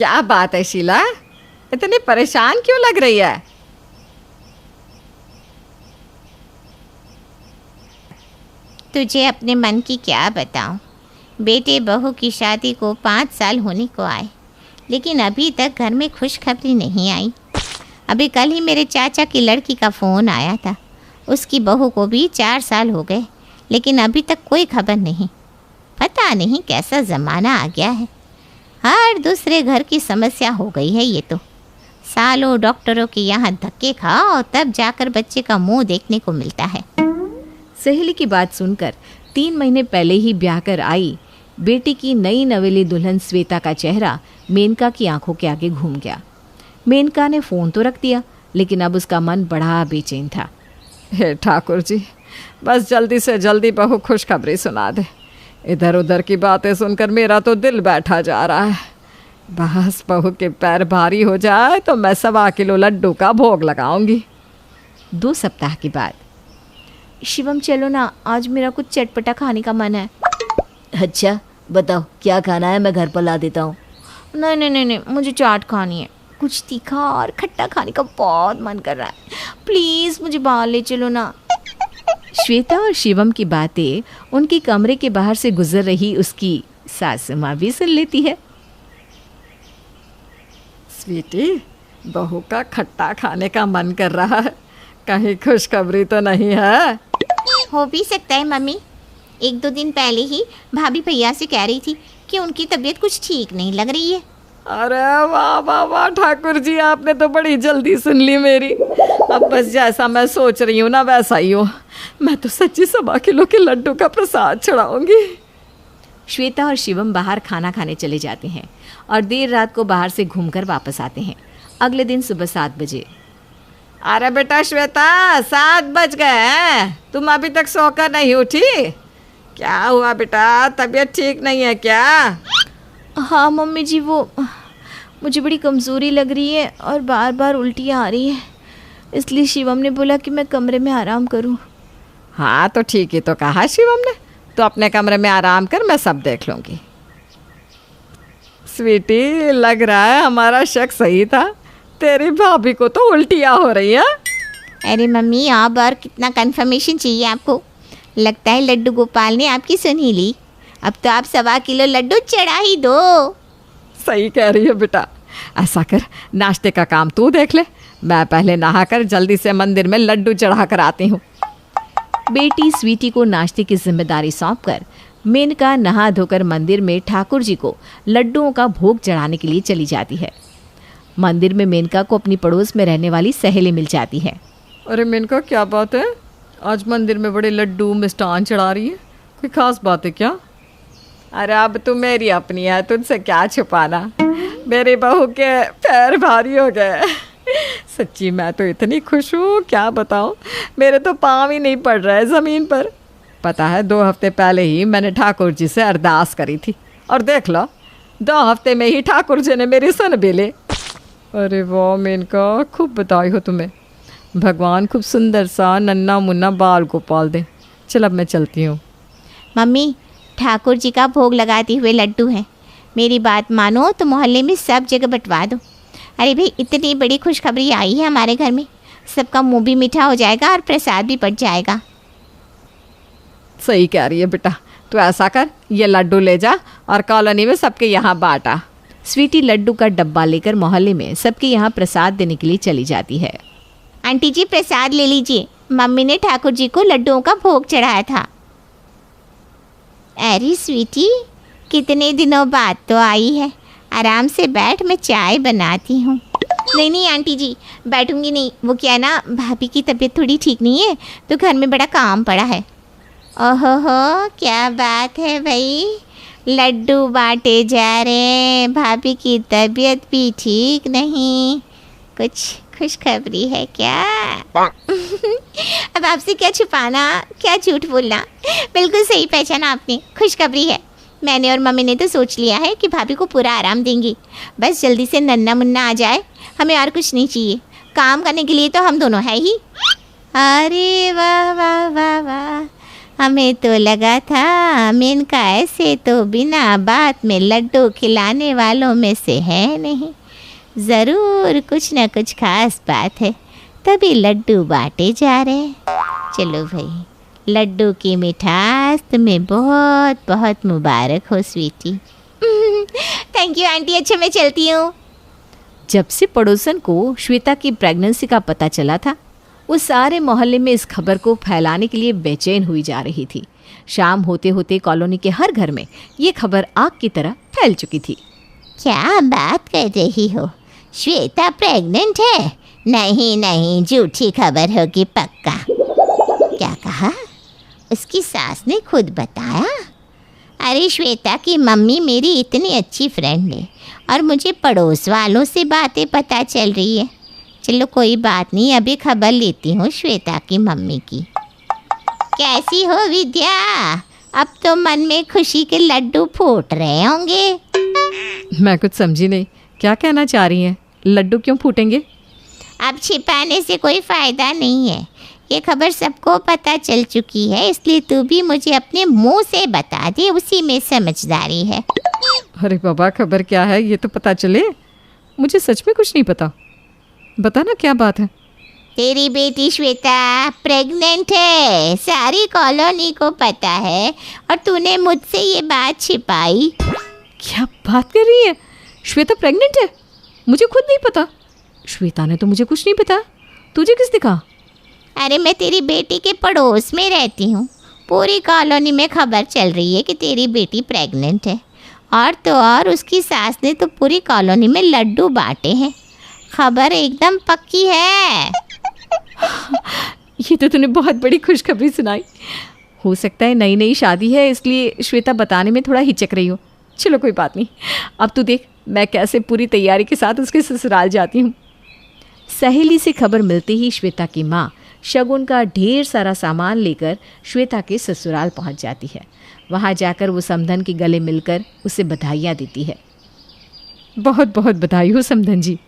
क्या बात है शीला, इतनी परेशान क्यों लग रही है? तुझे अपने मन की क्या बताऊं। बेटे बहू की शादी को 5 साल होने को आए, लेकिन अभी तक घर में खुशखबरी नहीं आई। अभी कल ही मेरे चाचा की लड़की का फ़ोन आया था। उसकी बहू को भी 4 साल हो गए, लेकिन अभी तक कोई खबर नहीं। पता नहीं कैसा ज़माना आ गया है। हर दूसरे घर की समस्या हो गई है ये तो। सालों डॉक्टरों के यहाँ धक्के खाओ तब जाकर बच्चे का मुंह देखने को मिलता है। सहेली की बात सुनकर 3 महीने पहले ही ब्याह कर आई बेटी की नई नवेली दुल्हन श्वेता का चेहरा मेनका की आंखों के आगे घूम गया। मेनका ने फ़ोन तो रख दिया, लेकिन अब उसका मन बड़ा बेचैन था। हे ठाकुर जी, बस जल्दी से जल्दी बहू खुशखबरी सुना दे। इधर उधर की बातें सुनकर मेरा तो दिल बैठा जा रहा है। बस बहू के पैर भारी हो जाए तो मैं 1.25 किलो लड्डू का भोग लगाऊंगी। 2 सप्ताह के बाद, शिवम चलो ना, आज मेरा कुछ चटपटा खाने का मन है। अच्छा बताओ क्या खाना है, मैं घर पर ला देता हूँ। नहीं नहीं नहीं नहीं, मुझे चाट खानी है। कुछ तीखा और खट्टा खाने का बहुत मन कर रहा है। प्लीज़ मुझे बाहर ले चलो ना। श्वेता और शिवम की बातें उनके कमरे के बाहर से गुजर रही उसकी सासू माँ भी सुन लेती है। स्वीटी, बहू का खट्टा खाने का मन कर रहा है, कहीं खुशखबरी तो नहीं है? हो भी सकता है मम्मी। 1-2 दिन पहले ही भाभी भैया से कह रही थी कि उनकी तबीयत कुछ ठीक नहीं लग रही है। अरे वाह वाह वाह ठाकुर जी, आपने तो बड़ी जल्दी सुन ली मेरी। अब बस जैसा मैं सोच रही हूँ ना वैसा ही हो। मैं तो सच्ची 1.25 किलो के लड्डू का प्रसाद चढ़ाऊंगी। श्वेता और शिवम बाहर खाना खाने चले जाते हैं और देर रात को बाहर से घूमकर वापस आते हैं। अगले दिन सुबह 7 बजे। अरे बेटा श्वेता, 7 बज गए हैं, तुम अभी तक सोकर नहीं उठी? क्या हुआ बेटा, तबीयत ठीक नहीं है क्या? हाँ मम्मी जी, वो मुझे बड़ी कमज़ोरी लग रही है और बार बार उल्टियाँ आ रही है, इसलिए शिवम ने बोला कि मैं कमरे में आराम करूं। हाँ तो ठीक ही तो कहा शिवम ने, तो अपने कमरे में आराम कर, मैं सब देख लूँगी। स्वीटी, लग रहा है हमारा शक सही था, तेरी भाभी को तो उल्टियाँ हो रही है। अरे मम्मी, आप और कितना कंफर्मेशन चाहिए आपको? लगता है लड्डू गोपाल ने आपकी सुन ही ली। अब तो आप 1.25 किलो लड्डू चढ़ा ही दो। सही कह रही है बेटा। ऐसा कर, नाश्ते का काम तू देख ले, मैं पहले नहाकर जल्दी से मंदिर में लड्डू चढ़ा कर आती हूँ। बेटी स्वीटी को नाश्ते की जिम्मेदारी सौंपकर मेनका नहा धोकर मंदिर में ठाकुर जी को लड्डुओं का भोग चढ़ाने के लिए चली जाती है। मंदिर में मेनका को अपनी पड़ोस में रहने वाली सहेली मिल जाती है। अरे मेनका, क्या बात है, आज मंदिर में बड़े लड्डू मिष्ठान चढ़ा रही है, कोई खास बात है क्या? अरे अब तू मेरी अपनी है, तुझसे क्या छुपाना। मेरी बहू के पैर भारी हो गए। सच्ची मैं तो इतनी खुश हूँ, क्या बताऊँ, मेरे तो पाँव ही नहीं पड़ रहे ज़मीन पर। पता है 2 हफ्ते पहले ही मैंने ठाकुर जी से अरदास करी थी, और देख लो 2 हफ्ते में ही ठाकुर जी ने मेरी सुन भी ली। अरे वाह मेनका, खूब बधाई हो तुम्हें। भगवान खूब सुंदर सा नन्ना मुन्ना बाल गोपाल दे। चल अब मैं चलती हूँ। मम्मी, ठाकुर जी का भोग लगाते हुए लड्डू हैं, मेरी बात मानो तो मोहल्ले में सब जगह बंटवा दो। अरे भाई, इतनी बड़ी खुशखबरी आई है हमारे घर में, सबका मुंह भी मीठा हो जाएगा और प्रसाद भी बढ़ जाएगा। सही कह रही है बेटा, तो ऐसा कर, ये लड्डू ले जा और कॉलोनी में सबके यहाँ बांटा। स्वीटी लड्डू का डब्बा लेकर मोहल्ले में सबके यहाँ प्रसाद देने के लिए चली जाती है। आंटी जी, प्रसाद ले लीजिए, मम्मी ने ठाकुर जी को लड्डुओं का भोग चढ़ाया था। अरे स्वीटी, कितने दिनों बाद तो आई है, आराम से बैठ, मैं चाय बनाती हूँ। नहीं नहीं आंटी जी, बैठूंगी नहीं, वो क्या है ना, भाभी की तबीयत थोड़ी ठीक नहीं है, तो घर में बड़ा काम पड़ा है। ओहो हो, क्या बात है भाई, लड्डू बांटे जा रहे हैं, भाभी की तबीयत भी ठीक नहीं, कुछ खुशखबरी है क्या? अब आपसे क्या छुपाना, क्या झूठ बोलना, बिल्कुल सही पहचाना आपने, खुशखबरी है। मैंने और मम्मी ने तो सोच लिया है कि भाभी को पूरा आराम देंगी, बस जल्दी से नन्ना मुन्ना आ जाए, हमें और कुछ नहीं चाहिए, काम करने के लिए तो हम दोनों है ही। अरे वाह वाह वाह वाह, हमें तो लगा था मेनका ऐसे तो बिना बात में लड्डू खिलाने वालों में से है नहीं। ज़रूर कुछ न कुछ खास बात है, तभी लड्डू बांटे जा रहे हैं। चलो भाई, लड्डू की मिठास तुम्हें बहुत बहुत मुबारक हो स्वीटी। Thank you aunty. अच्छा मैं चलती हूँ। जब से पड़ोसन को श्वेता की प्रेगनेंसी का पता चला था, वो सारे मोहल्ले में इस खबर को फैलाने के लिए बेचैन हुई जा रही थी। शाम होते होते कॉलोनी के हर घर में ये खबर आग की तरह फैल चुकी थी। क्या बात कर रही हो? श्वेता प्रेग्नेंट है? नहीं नहीं, झूठी खबर होगी पक्का। क्या कहा? उसकी सास ने खुद बताया? अरे श्वेता की मम्मी मेरी इतनी अच्छी फ्रेंड है और मुझे पड़ोस वालों से बातें पता चल रही है। चलो कोई बात नहीं, अभी खबर लेती हूँ श्वेता की मम्मी की। कैसी हो विद्या? अब तो मन में खुशी के लड्डू फूट रहे होंगे। मैं कुछ समझी नहीं, क्या कहना चाह रही हैं? लड्डू क्यों फूटेंगे? अब छिपाने से कोई फ़ायदा नहीं है, ये खबर सबको पता चल चुकी है, इसलिए तू भी मुझे अपने मुंह से बता दे, उसी में समझदारी है। अरे बाबा, खबर क्या है ये तो पता चले। मुझे सच में कुछ नहीं पता, बता ना क्या बात है। तेरी बेटी श्वेता प्रेग्नेंट है, सारी कॉलोनी को पता है और तूने मुझसे ये बात छिपाई। क्या बात कर रही है? श्वेता प्रेग्नेंट है? मुझे खुद नहीं पता। श्वेता ने तो मुझे कुछ नहीं बताया। तुझे किसने कहा? अरे मैं तेरी बेटी के पड़ोस में रहती हूँ, पूरी कॉलोनी में खबर चल रही है कि तेरी बेटी प्रेग्नेंट है। और तो और उसकी सास ने तो पूरी कॉलोनी में लड्डू बांटे हैं। खबर एकदम पक्की है। ये तो तूने बहुत बड़ी खुशखबरी सुनाई। हो सकता है नई नई शादी है इसलिए श्वेता बताने में थोड़ा हिचक रही हो। चलो कोई बात नहीं, अब तू देख मैं कैसे पूरी तैयारी के साथ उसके ससुराल जाती हूँ। सहेली से खबर मिलते ही श्वेता की माँ शगुन का ढेर सारा सामान लेकर श्वेता के ससुराल पहुँच जाती है। वहाँ जाकर वो समधन के गले मिलकर उसे बधाइयाँ देती है। बहुत बहुत बधाई हो समधन जी।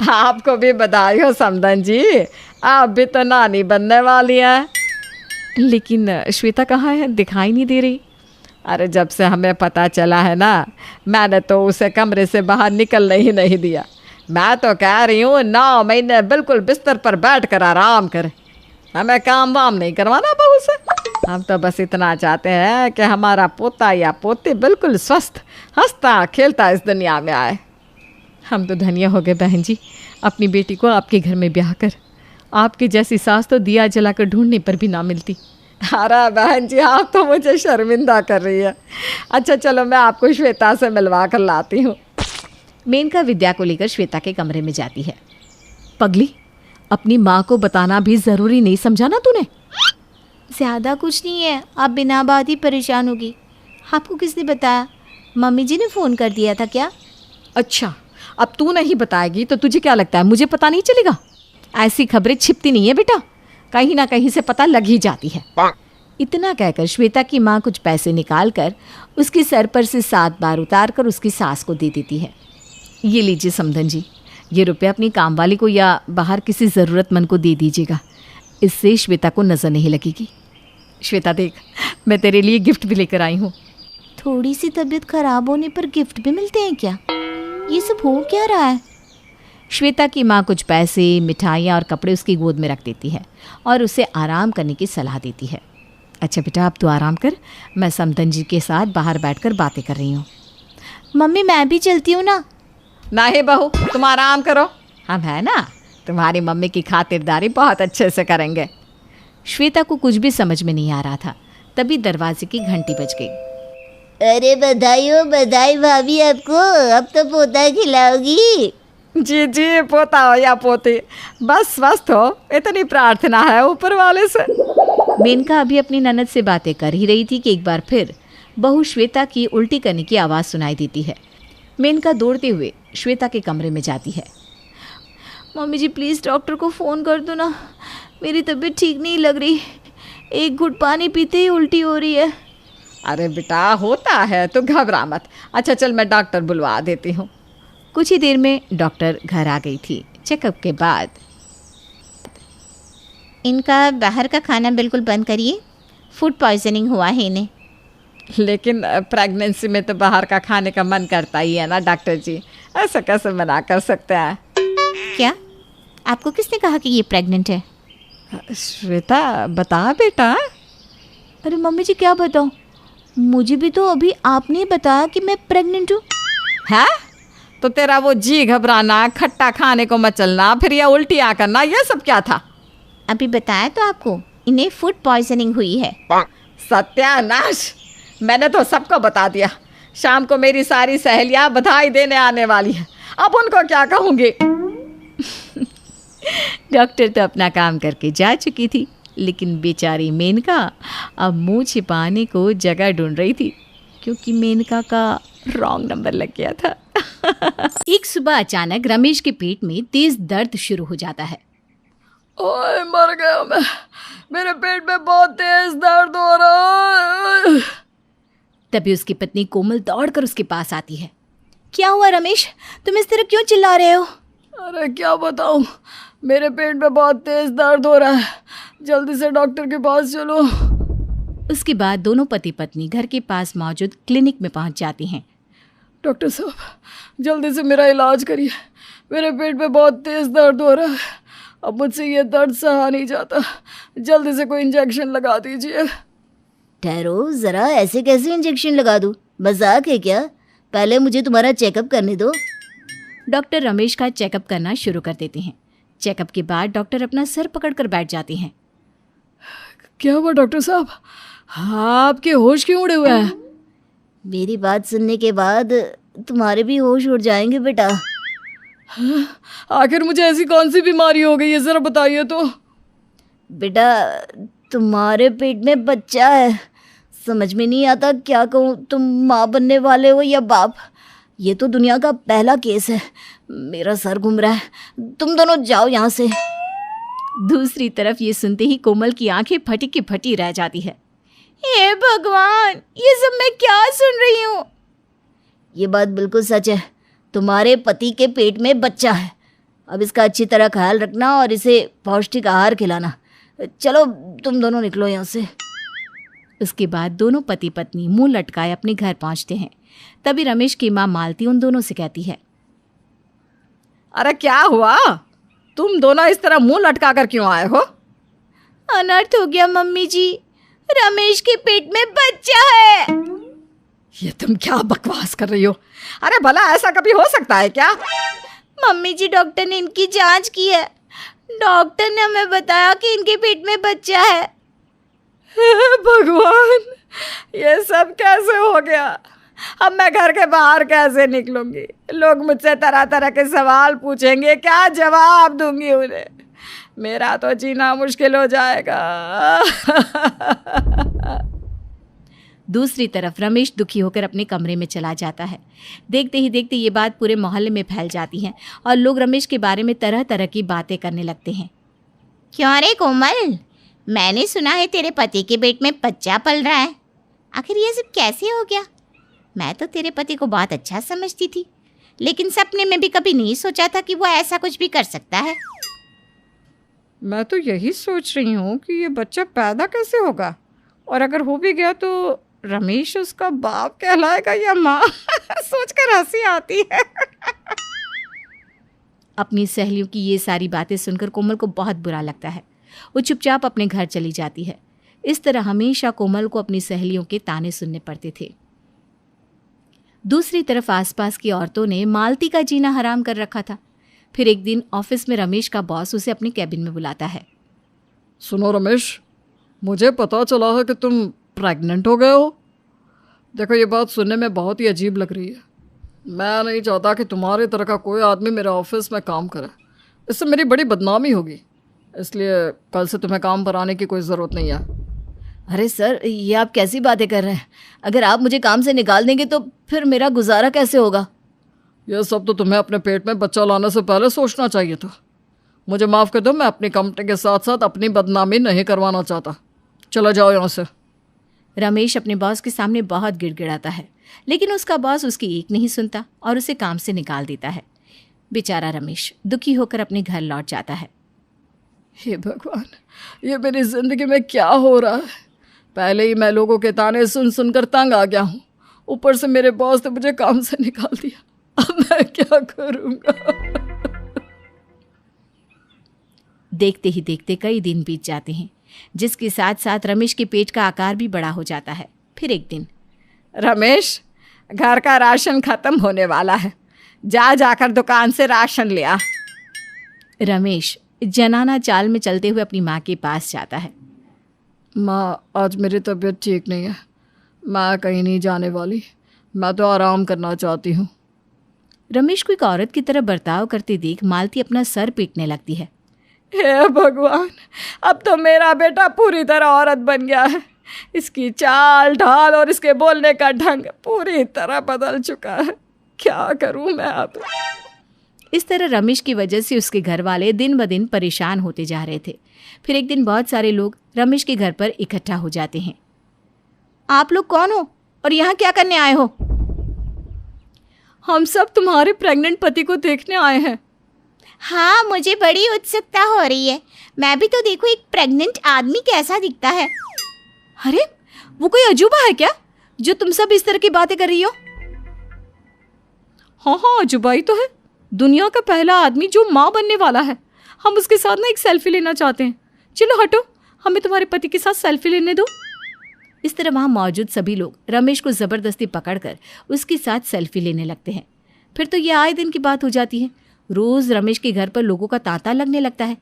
आपको भी बधाई हो समधन जी, आप भी तो नानी बनने वाली हैं। लेकिन श्वेता कहाँ है? दिखाई नहीं दे रही। अरे जब से हमें पता चला है ना, मैंने तो उसे कमरे से बाहर निकलने ही नहीं दिया। मैं तो कह रही हूँ 9 महीने बिल्कुल बिस्तर पर बैठ कर आराम करे, हमें काम वाम नहीं करवाना बहू से। हम तो बस इतना चाहते हैं कि हमारा पोता या पोती बिल्कुल स्वस्थ हंसता खेलता इस दुनिया में आए। हम तो धन्य हो गए बहन जी, अपनी बेटी को आपके घर में ब्याह कर। आपकी जैसी सास तो दिया जलाकर ढूंढने पर भी ना मिलती। अरे बहन जी, आप तो मुझे शर्मिंदा कर रही है। अच्छा चलो मैं आपको श्वेता से मिलवा कर लाती हूँ। मेनका विद्या को लेकर श्वेता के कमरे में जाती है। पगली, अपनी माँ को बताना भी ज़रूरी नहीं समझा ना तूने? ज़्यादा कुछ नहीं है, आप बिना बात ही परेशान होगी। आपको किसने बताया? मम्मी जी ने फ़ोन कर दिया था क्या? अच्छा, अब तू नहीं बताएगी तो तुझे क्या लगता है मुझे पता नहीं चलेगा? ऐसी खबरें छिपती नहीं है बेटा, कहीं ना कहीं से पता लग ही जाती है। इतना कहकर श्वेता की माँ कुछ पैसे निकाल कर उसके सर पर से 7 बार उतार कर उसकी सास को दे देती है। ये लीजिए समधन जी, ये रुपये अपनी कामवाली को या बाहर किसी ज़रूरतमंद को दे दीजिएगा, इससे श्वेता को नज़र नहीं लगेगी। श्वेता देख, मैं तेरे लिए गिफ्ट भी लेकर आई हूँ। थोड़ी सी तबीयत खराब होने पर गिफ्ट भी मिलते हैं क्या? ये सब हो क्या रहा है? श्वेता की माँ कुछ पैसे, मिठाइयाँ और कपड़े उसकी गोद में रख देती है और उसे आराम करने की सलाह देती है। अच्छा बेटा, अब तू आराम कर, मैं समधन जी के साथ बाहर बैठकर बातें कर रही हूँ। मम्मी मैं भी चलती हूँ ना। नहीं बहू, तुम आराम करो, हम है ना, तुम्हारी मम्मी की खातिरदारी बहुत अच्छे से करेंगे। श्वेता को कुछ भी समझ में नहीं आ रहा था, तभी दरवाजे की घंटी बज गई। अरे बधाई हो, बधाई भाभी आपको, अब तो पोता खिलाओगी। जी जी, पोता हो या पोती, बस स्वस्थ हो, इतनी प्रार्थना है ऊपर वाले से। मेनका अभी अपनी ननद से बातें कर ही रही थी कि एक बार फिर बहू श्वेता की उल्टी करने की आवाज़ सुनाई देती है। मेनका दौड़ते हुए श्वेता के कमरे में जाती है। मम्मी जी प्लीज़ डॉक्टर को फ़ोन कर दो ना, मेरी तबीयत ठीक नहीं लग रही, एक घुट पानी पीते ही उल्टी हो रही है। अरे बेटा, होता है तो घबरा मत। अच्छा चल, मैं डॉक्टर बुलवा देती हूँ। कुछ ही देर में डॉक्टर घर आ गई थी। चेकअप के बाद इनका बाहर का खाना बिल्कुल बंद करिए, फूड पॉइजनिंग हुआ है इन्हें। लेकिन प्रेगनेंसी में तो बाहर का खाने का मन करता ही है ना डॉक्टर जी, ऐसा कैसे मना कर सकते हैं? क्या आपको किसने कहा कि ये प्रेग्नेंट है? श्वेता बता बेटा। अरे मम्मी जी क्या बताऊँ, मुझे भी तो अभी आपने ही बताया कि मैं प्रेग्नेंट हूँ। है तो तेरा वो जी घबराना, खट्टा खाने को मचलना, फिर ये उल्टियाँ करना, ये सब क्या था? अभी बताया तो आपको, इन्हें फूड पॉइजनिंग हुई है। सत्यानाश, मैंने तो सबको बता दिया। शाम को मेरी सारी सहेलियां बधाई देने आने वाली है, अब उनको क्या कहूँगी? डॉक्टर तो अपना काम करके जा चुकी थी, लेकिन बेचारी मेनका अब मुंह छिपाने को जगह ढूंढ रही थी, क्योंकि मेनका का रॉन्ग नंबर लग गया था। एक सुबह अचानक रमेश के पेट में तेज दर्द शुरू हो जाता है। ओए मर गया मैं, मेरे पेट में बहुत तेज दर्द हो रहा है। तभी उसकी पत्नी कोमल दौड़कर उसके पास आती है। क्या हुआ रमेश, तुम इस तरह क्यों चिल्ला रहे हो? अरे क्या बताऊं, मेरे पेट में बहुत तेज दर्द हो रहा है, जल्दी से डॉक्टर के पास चलो। उसके बाद दोनों पति पत्नी घर के पास मौजूद क्लिनिक में पहुंच जाती हैं। डॉक्टर साहब जल्दी से मेरा इलाज करिए, मेरे पेट में बहुत तेज दर्द हो रहा है, अब मुझसे ये दर्द सहा नहीं जाता, जल्दी से कोई इंजेक्शन लगा दीजिए। ठहरो ज़रा, ऐसे कैसे इंजेक्शन लगा दूँ? मजाक है क्या? पहले मुझे तुम्हारा चेकअप करने दो। डॉक्टर रमेश का चेकअप करना शुरू कर देते हैं। चेकअप के बाद डॉक्टर अपना सर पकड़कर बैठ जाते हैं। क्या हुआ डॉक्टर साहब, आपके होश क्यों उड़े हुए हैं? मेरी बात सुनने के बाद तुम्हारे भी होश उड़ जाएंगे बेटा। आखिर मुझे ऐसी कौन सी बीमारी हो गई है, ज़रा बताइए तो। बेटा तुम्हारे पेट में बच्चा है, समझ में नहीं आता क्या कहूँ, तुम माँ बनने वाले हो या बाप। ये तो दुनिया का पहला केस है, मेरा सर घूम रहा है, तुम दोनों जाओ यहाँ से। दूसरी तरफ ये सुनते ही कोमल की आंखें फटी की फटी रह जाती है। हे भगवान, ये सब मैं क्या सुन रही हूँ? ये बात बिल्कुल सच है, तुम्हारे पति के पेट में बच्चा है। अब इसका अच्छी तरह ख्याल रखना और इसे पौष्टिक आहार खिलाना। चलो तुम दोनों निकलो यहाँ से। उसके बाद दोनों पति पत्नी मुंह लटकाए अपने घर पहुंचते हैं। तभी रमेश की माँ मालती उन दोनों से कहती है, अरे क्या हुआ, तुम दोनों इस तरह मुंह लटका कर क्यों आए हो? अनर्थ हो गया मम्मी जी, रमेश के पेट में बच्चा है। ये तुम क्या बकवास कर रही हो? अरे भला ऐसा कभी हो सकता है क्या? मम्मी जी, डॉक्टर ने इनकी जांच की है, डॉक्टर ने हमें बताया कि इनके पेट में बच्चा है। हे भगवान, ये सब कैसे हो गया? अब मैं घर के बाहर कैसे निकलूंगी? लोग मुझसे तरह तरह के सवाल पूछेंगे, क्या जवाब दूंगी उन्हें? मेरा तो जीना मुश्किल हो जाएगा। दूसरी तरफ रमेश दुखी होकर अपने कमरे में चला जाता है। देखते ही देखते ये बात पूरे मोहल्ले में फैल जाती है और लोग रमेश के बारे में तरह तरह की बातें करने लगते हैं। क्यों रे कोमल, मैंने सुना है तेरे पति के पेट में बच्चा पल रहा है, आखिर ये सब कैसे हो गया? मैं तो तेरे पति को बहुत अच्छा समझती थी, लेकिन सपने में भी कभी नहीं सोचा था कि वो ऐसा कुछ भी कर सकता है। मैं तो यही सोच रही हूँ कि ये बच्चा पैदा कैसे होगा, और अगर हो भी गया तो रमेश उसका बाप कहलाएगा या माँ? सोचकर हंसी आती है। अपनी सहेलियों की ये सारी बातें सुनकर कोमल को बहुत बुरा लगता है। वो चुपचाप अपने घर चली जाती है। इस तरह हमेशा कोमल को अपनी सहेलियों के ताने सुनने पड़ते थे। दूसरी तरफ आसपास की औरतों ने मालती का जीना हराम कर रखा था। फिर एक दिन ऑफिस में रमेश का बॉस उसे अपने कैबिन में बुलाता है। सुनो रमेश, मुझे पता चला है कि तुम प्रेग्नेंट हो गए हो। देखो, ये बात सुनने में बहुत ही अजीब लग रही है। मैं नहीं चाहता कि तुम्हारी तरह का कोई आदमी मेरे ऑफिस में काम करे, इससे मेरी बड़ी बदनामी होगी। इसलिए कल से तुम्हें काम पर आने की कोई ज़रूरत नहीं है। अरे सर, ये आप कैसी बातें कर रहे हैं? अगर आप मुझे काम से निकाल देंगे तो फिर मेरा गुजारा कैसे होगा? यह सब तो तुम्हें अपने पेट में बच्चा लाने से पहले सोचना चाहिए था। मुझे माफ़ कर दो, मैं अपनी कंपनी के साथ साथ अपनी बदनामी नहीं करवाना चाहता। चला जाओ यहाँ से। रमेश अपने बॉस के सामने बहुत गिड़गिड़ाता है, लेकिन उसका बॉस उसकी एक नहीं सुनता और उसे काम से निकाल देता है। बेचारा रमेश दुखी होकर अपने घर लौट जाता है। हे भगवान, ये मेरी ज़िंदगी में क्या हो रहा है? पहले ही मैं लोगों के ताने सुन सुनकर तंग आ गया हूँ, ऊपर से मेरे बॉस ने मुझे काम से निकाल दिया। अब मैं क्या करूँगा? देखते ही देखते कई दिन बीत जाते हैं, जिसके साथ साथ रमेश के पेट का आकार भी बड़ा हो जाता है। फिर एक दिन, रमेश, घर का राशन खत्म होने वाला है, जाकर दुकान से राशन ले आ। रमेश जनाना चाल में चलते हुए अपनी माँ के पास जाता है। माँ, आज मेरी तबीयत ठीक नहीं है, मैं कहीं नहीं जाने वाली, मैं तो आराम करना चाहती हूँ। रमेश को एक औरत की तरह बर्ताव करते देख मालती अपना सर पीटने लगती है। हे भगवान, अब तो मेरा बेटा पूरी तरह औरत बन गया है। इसकी चाल ढाल और इसके बोलने का ढंग पूरी तरह बदल चुका है। क्या करूँ मैं अब? इस तरह रमेश की वजह से उसके घर वाले दिन ब दिन परेशान होते जा रहे थे। फिर एक दिन बहुत सारे लोग रमेश के घर पर इकट्ठा हो जाते हैं। आप लोग कौन हो और यहाँ क्या करने आए हो? हम सब तुम्हारे प्रेग्नेंट पति को देखने आए हैं। हाँ, मुझे बड़ी उत्सुकता हो रही है। मैं भी तो देखूं एक प्रेग्नेंट आदमी कैसा दिखता है। अरे, वो कोई अजूबा है क्या जो तुम सब इस तरह की बातें कर रही हो? हाँ, अजूबा ही तो है। दुनिया का पहला आदमी जो माँ बनने वाला है। हम उसके साथ ना एक सेल्फी लेना चाहते हैं। चलो हटो, हमें तुम्हारे पति के साथ सेल्फी लेने दो। इस तरह वहाँ मौजूद सभी लोग रमेश को ज़बरदस्ती पकड़कर उसके साथ सेल्फी लेने लगते हैं। फिर तो ये आए दिन की बात हो जाती है। रोज़ रमेश के घर पर लोगों का तांता लगने लगता है।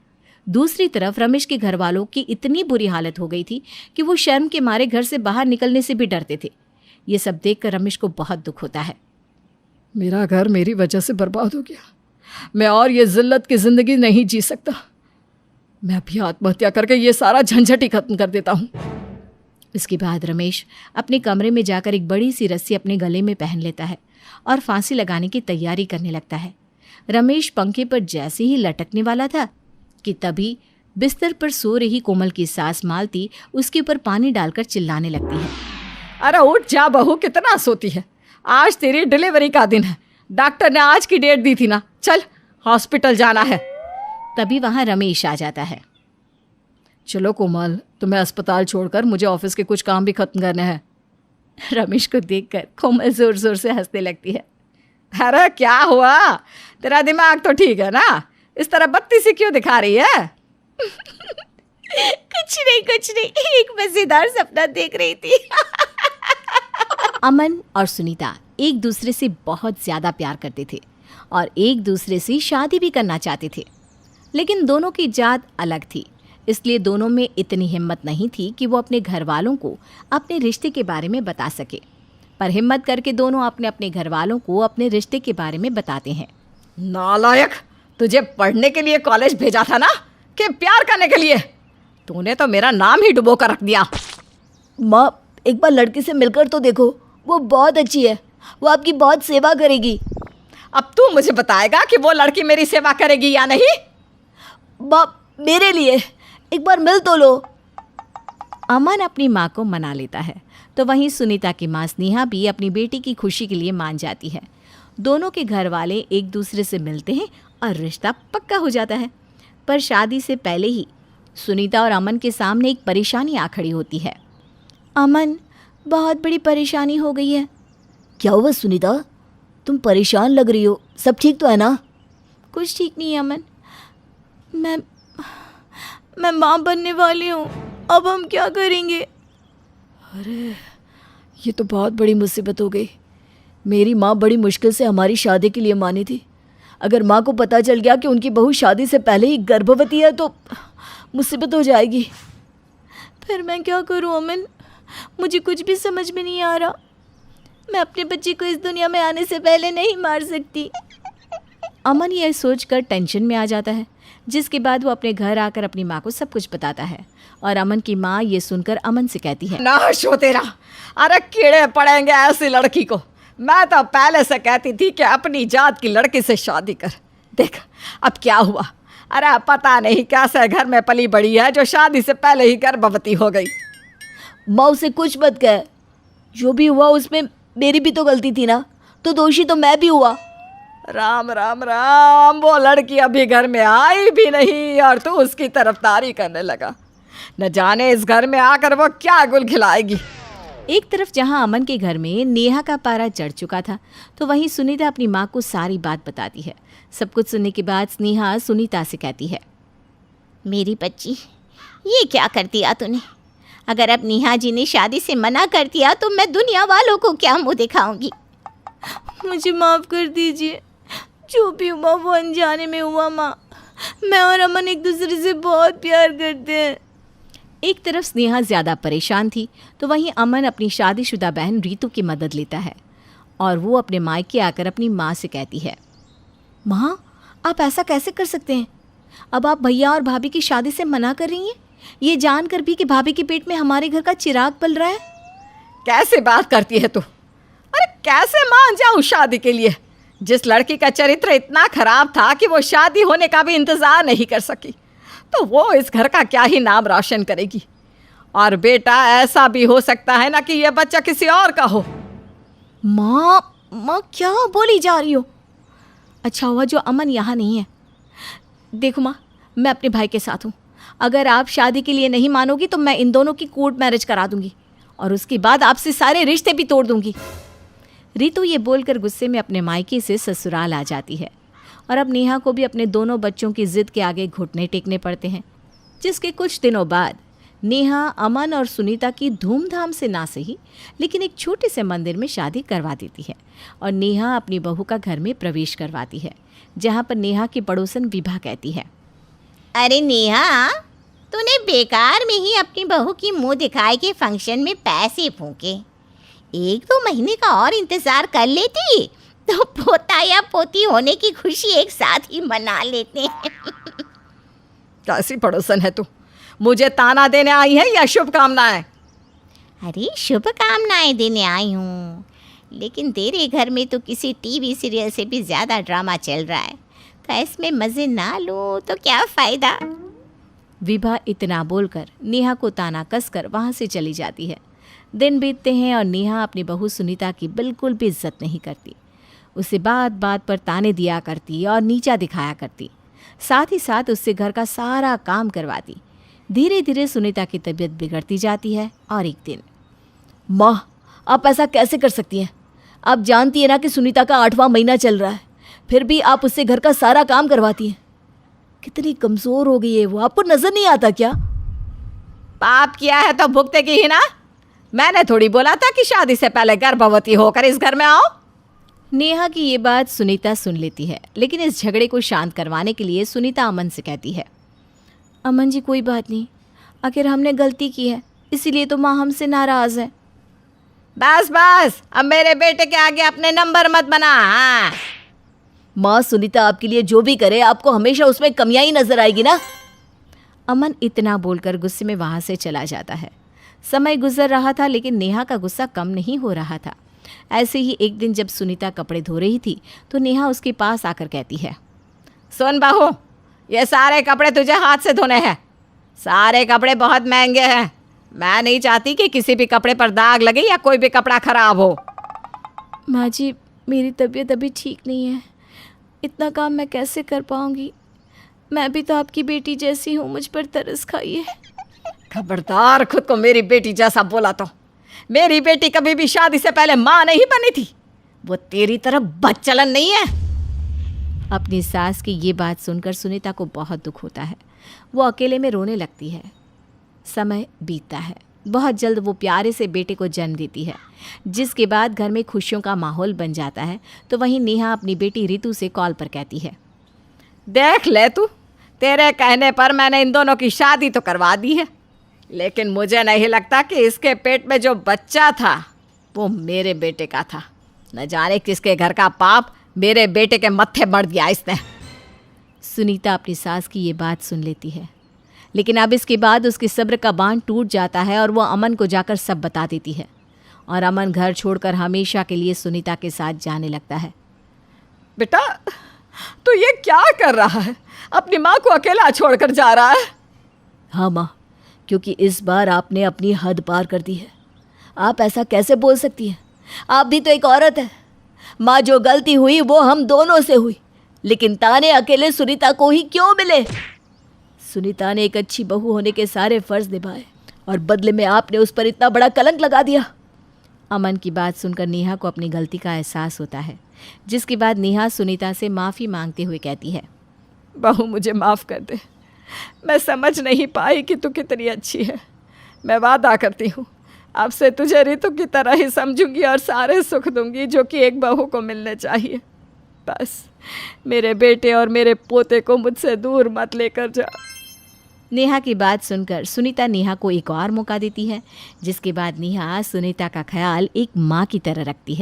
दूसरी तरफ रमेश के घर वालों की इतनी बुरी हालत हो गई थी कि वो शर्म के मारे घर से बाहर निकलने से भी डरते थे। ये सब देखकर रमेश को बहुत दुख होता है। मेरा घर मेरी वजह से बर्बाद हो गया। मैं और ये जिल्लत की ज़िंदगी नहीं जी सकता। मैं अभी आत्महत्या करके ये सारा झंझट ही खत्म कर देता हूँ। इसके बाद रमेश अपने कमरे में जाकर एक बड़ी सी रस्सी अपने गले में पहन लेता है और फांसी लगाने की तैयारी करने लगता है। रमेश पंखे पर जैसे ही लटकने वाला था कि तभी बिस्तर पर सो रही कोमल की सास मालती उसके ऊपर पानी डालकर चिल्लाने लगती है। अरे उठ जा बहू, कितना सोती है? आज तेरी डिलीवरी का दिन है। डॉक्टर ने आज की डेट दी थी ना, चल हॉस्पिटल जाना है। तभी वहाँ रमेश आ जाता है। चलो कोमल, तुम्हें अस्पताल छोड़कर मुझे ऑफिस के कुछ काम भी खत्म करने हैं। रमेश को देखकर कोमल जोर जोर से हंसने लगती है। अरे क्या हुआ? तेरा दिमाग तो ठीक है ना? इस तरह बत्ती सी क्यों दिखा रही है? कुछ नहीं, एक मजेदार सपना देख रही थी। अमन और सुनीता एक दूसरे से बहुत ज़्यादा प्यार करते थे और एक दूसरे से शादी भी करना चाहते थे, लेकिन दोनों की जात अलग थी। इसलिए दोनों में इतनी हिम्मत नहीं थी कि वो अपने घर वालों को अपने रिश्ते के बारे में बता सके। पर हिम्मत करके दोनों अपने अपने घर वालों को अपने रिश्ते के बारे में बताते हैं। नालायक, तुझे पढ़ने के लिए कॉलेज भेजा था ना कि प्यार करने के लिए? तूने तो मेरा नाम ही डुबो कर रख दिया। माँ, एक बार लड़की से मिलकर तो देखो, वो बहुत अच्छी है, वो आपकी बहुत सेवा करेगी। अब तू मुझे बताएगा कि वो लड़की मेरी सेवा करेगी या नहीं? माँ, मेरे लिए एक बार मिल तो लो। अमन अपनी माँ को मना लेता है, तो वहीं सुनीता की माँ स्नेहा भी अपनी बेटी की खुशी के लिए मान जाती है। दोनों के घर वाले एक दूसरे से मिलते हैं और रिश्ता पक्का हो जाता है। पर शादी से पहले ही सुनीता और अमन के सामने एक परेशानी आ खड़ी होती है। अमन, बहुत बड़ी परेशानी हो गई है। क्या हुआ सुनीता? तुम परेशान लग रही हो, सब ठीक तो है ना? कुछ ठीक नहीं है अमन, मैं माँ बनने वाली हूँ। अब हम क्या करेंगे? अरे, ये तो बहुत बड़ी मुसीबत हो गई। मेरी माँ बड़ी मुश्किल से हमारी शादी के लिए मानी थी। अगर माँ को पता चल गया कि उनकी बहू शादी से पहले ही गर्भवती है तो मुसीबत हो जाएगी। फिर मैं क्या करूँ अमन? मुझे कुछ भी समझ में नहीं आ रहा। मैं अपने बच्चे को इस दुनिया में आने से पहले नहीं मार सकती। अमन यह सोचकर टेंशन में आ जाता है, जिसके बाद वो अपने घर आकर अपनी माँ को सब कुछ बताता है। और अमन की माँ ये सुनकर अमन से कहती है, नाश हो तेरा। अरे कीड़े पड़ेंगे ऐसी लड़की को। मैं तो पहले से कहती थी कि अपनी जात की लड़की से शादी कर। देख अब क्या हुआ। अरे पता नहीं कैसे घर में पली बड़ी है जो शादी से पहले ही गर्भवती हो गई। माँ, उसे कुछ मत कह। जो भी हुआ उसमें मेरी भी तो गलती थी ना, तो दोषी तो मैं भी हुआ। राम राम राम, वो लड़की अभी घर में आई भी नहीं और तू उसकी तरफदारी करने लगा। न जाने इस घर में आकर वो क्या गुल खिलाएगी। एक तरफ जहां अमन के घर में नेहा का पारा चढ़ चुका था, तो वहीं सुनीता अपनी माँ को सारी बात बताती है। सब कुछ सुनने के बाद स्नेहा सुनीता से कहती है, मेरी बच्ची, ये क्या कर दिया तूने? अगर अब नेहा जी ने शादी से मना कर दिया तो मैं दुनिया वालों को क्या मुंह दिखाऊंगी? मुझे माफ़ कर दीजिए, जो भी हुआ वो अनजाने में हुआ माँ। मैं और अमन एक दूसरे से बहुत प्यार करते हैं। एक तरफ स्नेहा ज़्यादा परेशान थी, तो वहीं अमन अपनी शादीशुदा बहन रीतू की मदद लेता है और वो अपने मायके आकर अपनी माँ से कहती है, माँ आप ऐसा कैसे कर सकते हैं? अब आप भैया और भाभी की शादी से मना कर रही हैं, ये जानकर भी कि भाभी के पेट में हमारे घर का चिराग पल रहा है। कैसे बात करती है तू? अरे कैसे मान जाऊं शादी के लिए? जिस लड़की का चरित्र इतना खराब था कि वो शादी होने का भी इंतजार नहीं कर सकी, तो वो इस घर का क्या ही नाम रोशन करेगी। और बेटा, ऐसा भी हो सकता है ना कि ये बच्चा किसी और का हो। माँ क्या बोली जा रही हो? अच्छा हुआ जो अमन यहाँ नहीं है। देखो माँ, मैं अपने भाई के साथ हूँ। अगर आप शादी के लिए नहीं मानोगी तो मैं इन दोनों की कोर्ट मैरिज करा दूंगी और उसके बाद आपसे सारे रिश्ते भी तोड़ दूंगी। रीतू ये बोलकर गुस्से में अपने मायके से ससुराल आ जाती है और अब नेहा को भी अपने दोनों बच्चों की जिद के आगे घुटने टेकने पड़ते हैं। जिसके कुछ दिनों बाद नेहा अमन और सुनीता की धूमधाम से ना सही लेकिन एक छोटे से मंदिर में शादी करवा देती है और नेहा अपनी बहू का घर में प्रवेश करवाती है, जहाँ पर नेहा की पड़ोसन विभा कहती है, अरे नेहा, तूने बेकार में ही अपनी बहू की मुंह दिखाए के फंक्शन में पैसे फूके। 1-2 महीने का और इंतजार कर लेती तो पोता या पोती होने की खुशी एक साथ ही मना लेते। कैसी पड़ोसन है तू? मुझे ताना देने आई है या शुभकामनाएं? अरे शुभकामनाएं देने आई हूँ, लेकिन तेरे घर में तो किसी टीवी सीरियल से भी ज़्यादा ड्रामा चल रहा है, तो इसमें मज़े ना लूँ तो क्या फ़ायदा। विभा इतना बोलकर नेहा को ताना कसकर वहाँ से चली जाती है। दिन बीतते हैं और नेहा अपनी बहू सुनीता की बिल्कुल भी इज्जत नहीं करती। उसे बात बात पर ताने दिया करती और नीचा दिखाया करती, साथ ही साथ उससे घर का सारा काम करवाती। धीरे धीरे सुनीता की तबीयत बिगड़ती जाती है और एक दिन, माँ आप ऐसा कैसे कर सकती हैं? आप जानती है ना कि सुनीता का 8वां महीना चल रहा है, फिर भी आप उससे घर का सारा काम करवाती हैं। कितनी कमज़ोर हो गई है वो, आपको नज़र नहीं आता क्या? पाप किया है तो भुगतेगी ही ना। मैंने थोड़ी बोला था कि शादी से पहले गर्भवती होकर इस घर में आओ। नेहा की ये बात सुनीता सुन लेती है, लेकिन इस झगड़े को शांत करवाने के लिए सुनीता अमन से कहती है, अमन जी कोई बात नहीं, आखिर हमने गलती की है, इसीलिए तो माँ हमसे नाराज़ है। बस बस, अब मेरे बेटे के आगे अपने नंबर मत बना। हाँ, माँ सुनीता आपके लिए जो भी करे आपको हमेशा उसमें कमियां ही नजर आएगी ना। अमन इतना बोलकर गुस्से में वहाँ से चला जाता है। समय गुजर रहा था लेकिन नेहा का गुस्सा कम नहीं हो रहा था। ऐसे ही एक दिन जब सुनीता कपड़े धो रही थी तो नेहा उसके पास आकर कहती है, सुन बहू, ये सारे कपड़े तुझे हाथ से धोने हैं। सारे कपड़े बहुत महंगे हैं। मैं नहीं चाहती कि किसी भी कपड़े पर दाग लगे या कोई भी कपड़ा खराब हो। माँ जी मेरी तबीयत अभी ठीक नहीं है, इतना काम मैं कैसे कर पाऊँगी? मैं भी तो आपकी बेटी जैसी हूँ, मुझ पर तरस खाइए। खबरदार, खुद को मेरी बेटी जैसा बोला तो। मेरी बेटी कभी भी शादी से पहले माँ नहीं बनी थी। वो तेरी तरह बदचलन नहीं है। अपनी सास की ये बात सुनकर सुनीता को बहुत दुख होता है। वो अकेले में रोने लगती है। समय बीतता है। बहुत जल्द वो प्यारे से बेटे को जन्म देती है, जिसके बाद घर में खुशियों का माहौल बन जाता है। तो वहीं नेहा अपनी बेटी रीतू से कॉल पर कहती है, देख ले तू, तेरे कहने पर मैंने इन दोनों की शादी तो करवा दी है, लेकिन मुझे नहीं लगता कि इसके पेट में जो बच्चा था वो मेरे बेटे का था। न जाने किसके घर का पाप मेरे बेटे के मत्थे मर दिया इसने। सुनीता अपनी सास की ये बात सुन लेती है, लेकिन अब इसके बाद उसके सब्र का बांध टूट जाता है और वो अमन को जाकर सब बता देती है। और अमन घर छोड़कर हमेशा के लिए सुनीता के साथ जाने लगता है। बेटा, तू ये क्या कर रहा है? अपनी माँ को अकेला छोड़कर जा रहा है? हाँ माँ, क्योंकि इस बार आपने अपनी हद पार कर दी है। आप ऐसा कैसे बोल सकती हैं? आप भी तो एक औरत है। माँ, जो गलती हुई वो हम दोनों से हुई, लेकिन ताने अकेले सुनीता को ही क्यों मिले? सुनीता ने एक अच्छी बहू होने के सारे फर्ज निभाए और बदले में आपने उस पर इतना बड़ा कलंक लगा दिया। अमन की बात सुनकर नेहा को अपनी गलती का एहसास होता है, जिसके बाद नेहा सुनीता से माफ़ी मांगते हुए कहती है, बहू मुझे माफ़ कर दे, मैं समझ नहीं पाई कि तू कितनी अच्छी है। मैं वादा करती हूँ अब से तुझे ऋतु की तरह ही समझूंगी और सारे सुख दूंगी जो कि एक बहू को मिलने चाहिए। बस मेरे बेटे और मेरे पोते को मुझसे दूर मत लेकर जा। नेहा की बात सुनकर सुनीता नेहा को एक और मौका देती है, जिसके बाद नेहा सुनीता का ख्याल एक माँ की तरह रखती है।